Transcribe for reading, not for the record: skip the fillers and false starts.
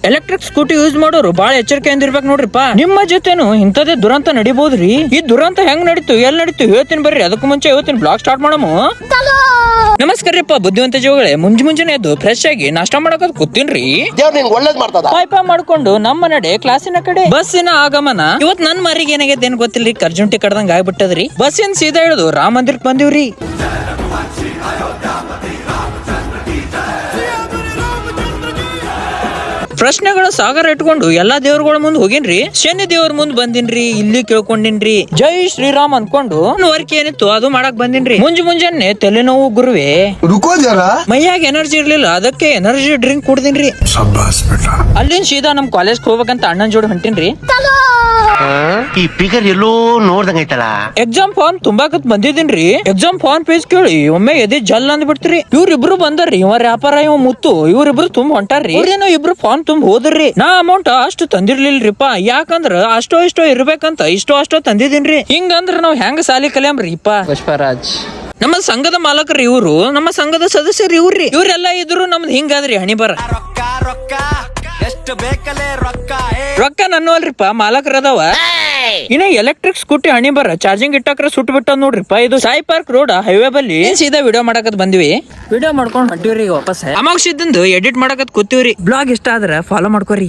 Electric scooty use ಮಾಡೋರು ಬಾಳ ಎಚ್ಚರಿಕೆಯಿಂದ ಇರ್ಬೇಕು ನೋಡ್ರಿಪ್ಪ. ನಿಮ್ಮ ಜೊತೆನು ಇಂಥದೇ ದುರಂತ ನಡಿಬಹುದ್ರಿ. ಈ ದುರಂತ ಹೆಂಗ್ ನಡೀತು ಎಲ್ಲಿ ನಡೀತು ಹೇಳ್ತೀನಿ ಬರ್ರಿ. ಅದಕ್ಕೂ ಮುಂಚೆ ಇವತ್ತಿನ ಬ್ಲಾಗ್ ಸ್ಟಾರ್ಟ್ ಮಾಡಮು. ನಮಸ್ಕಾರಪ್ಪ ಬುದ್ಧಿವಂತ ಜೀವಗಳೇ. ಮುಂಜಾನೆ ಎದ್ದು ಫ್ರೆಶ್ ಆಗಿ ನಾಷ್ಟಾ ಮಾಡಕೋದ್ ಕೂತೀನ್ರಿ. ಪಾಯ್ಪ ಮಾಡ್ಕೊಂಡು ನಮ್ಮ ನಡೆ ಕ್ಲಾಸಿನ ಕಡೆ. ಬಸ್ಸಿನ ಆಗಮನ ಇವತ್ ನನ್ ಮರಿಗೆ ಏನಾಗೈತೆ ಏನ್ ಗೊತ್ತಿಲ್ರಿ. ಕರ್ಜುಂಟಿ ಕಡ್ದಂಗ ಆಗ್ಬಿಟ್ಟದ್ರಿ. ಬಸ್ಸಿನ ಸೀದಾ ಇಳಿದು ರಾಮ ಮಂದಿರಕ್ಕೆ ಬಂದಿವ್ರಿ. ಪ್ರಶ್ನೆಗಳ ಸಾಗರ ಇಟ್ಕೊಂಡು ಎಲ್ಲಾ ದೇವ್ರಗಳ ಮುಂದ್ ಹೋಗಿನ್ರಿ. ಶನಿ ದೇವ್ರ ಮುಂದ್ ಬಂದಿನ್ರಿ. ಇಲ್ಲಿ ಕೇಳ್ಕೊಂಡಿನ್ರಿ ಜೈ ಶ್ರೀರಾಮ್ ಅನ್ಕೊಂಡು ವರ್ಕ್ ಏನಿತ್ತು ಅದು ಮಾಡಕ್ ಬಂದಿನ್ರಿ. ಮುಂಜಾನೆ ತಲೆನೋವು ಗುರುವೆ. ಮೈಯಾಗ ಎನರ್ಜಿ ಇರ್ಲಿಲ್ಲ, ಅದಕ್ಕೆ ಎನರ್ಜಿ ಡ್ರಿಂಕ್ ಕುಡ್ದಿನ್ರಿ. ಅಲ್ಲಿಂದ ಸೀದಾ ನಮ್ ಕಾಲೇಜ್ ಹೋಗ್ಬೇಕಂತ ಅಣ್ಣನ್ ಜೋಡಿ ಹೊಂಟಿನ್ರಿ. ಈ ಫಿಗರ್ ಎಲ್ಲೋ ನೋಡ್ದಂಗೈತಲ್ಲ. ಎಕ್ಸಾಮ್ ಫಾರ್ಮ್ ತುಂಬಾಕತ್ ಬಂದಿದ್ದೀನ್ರಿ. ಎಕ್ಸಾಮ್ ಫಾರ್ಮ್ ಪೇಜ್ ಕೇಳಿ ಒಮ್ಮೆ ಎದೆ ಜಲ್ ಅಂದ್ ಬಿಡ್ತ್ರಿ. ಇವ್ರಿಬ್ರು ಬಂದಾರ್ರಿ. ಇವ ವ್ಯಾಪಾರ ಇವ ಮುತ್ತು. ಇವ್ರಿಬ್ರು ತುಂಬ ಹೊಂಟಾರ್ರಿ. ಇವ್ರೇನೋ ಇಬ್ರು ಫಾರ್ಮ್ ತುಂಬ ಹೋದ್ರಿ. ನಾ ಅಮೌಂಟ್ ಅಷ್ಟು ತಂದಿರ್ಲಿಲ್ರಿಪ್ಪ. ಯಾಕಂದ್ರ ಅಷ್ಟೋ ಇಷ್ಟೋ ಇರ್ಬೇಕಂತ ಅಷ್ಟೋ ತಂದಿದ್ದೀನ್ರಿ. ಹಿಂಗಂದ್ರ ನಾವ್ ಹೆಂಗ ಸಾಲಿ ಕಲಿಯಮ್ರಿಪ್ಪ. ಪುಷ್ಪರಾಜ್ ನಮ್ಮ ಸಂಘದ ಮಾಲಕರು ಇವ್ರು. ನಮ್ಮ ಸಂಘದ ಸದಸ್ಯರು ಇವ್ರಿ. ಇವ್ರೆಲ್ಲಾ ಇದ್ರು ನಮ್ದು ಹಿಂಗಾದ್ರಿ ಹಣಿ ಬರ. ರೊಕ್ಕ ನನ್ನವಲ್ರಿಪ್ಪ, ಮಾಲಕರ ಅದಾವ. ಇನ್ನ ಎಲೆಕ್ಟ್ರಿಕ್ ಸ್ಕೂಟಿ ಹಣಿ ಬರ ಚಾರ್ಜಿಂಗ್ ಇಟ್ಟಾಕ್ರ ಸುಟ್ಟು ಬಿಟ್ಟ ನೋಡ್ರಿಪ್ಪ. ಇದು ಸಾಯಿ ಪಾರ್ಕ್ ರೋಡ್ ಹೈವೇ ಬಲ್ಲಿ ಸೀದಾ ವಿಡಿಯೋ ಮಾಡಕತ್ ಬಂದಿವಿ. ವಿಡಿಯೋ ಮಾಡ್ಕೊಂಡ್ ಹೊಂಟಿವ್ರಿ ವಾಪಸ್. ಅಮಾವಾಸ್ಯದಂದು ಎಡಿಟ್ ಮಾಡಕತ್ ಕೂತಿವ್ರಿ. ಬ್ಲಾಗ್ ಇಷ್ಟ ಆದ್ರ ಫಾಲೋ ಮಾಡ್ಕೋರಿ.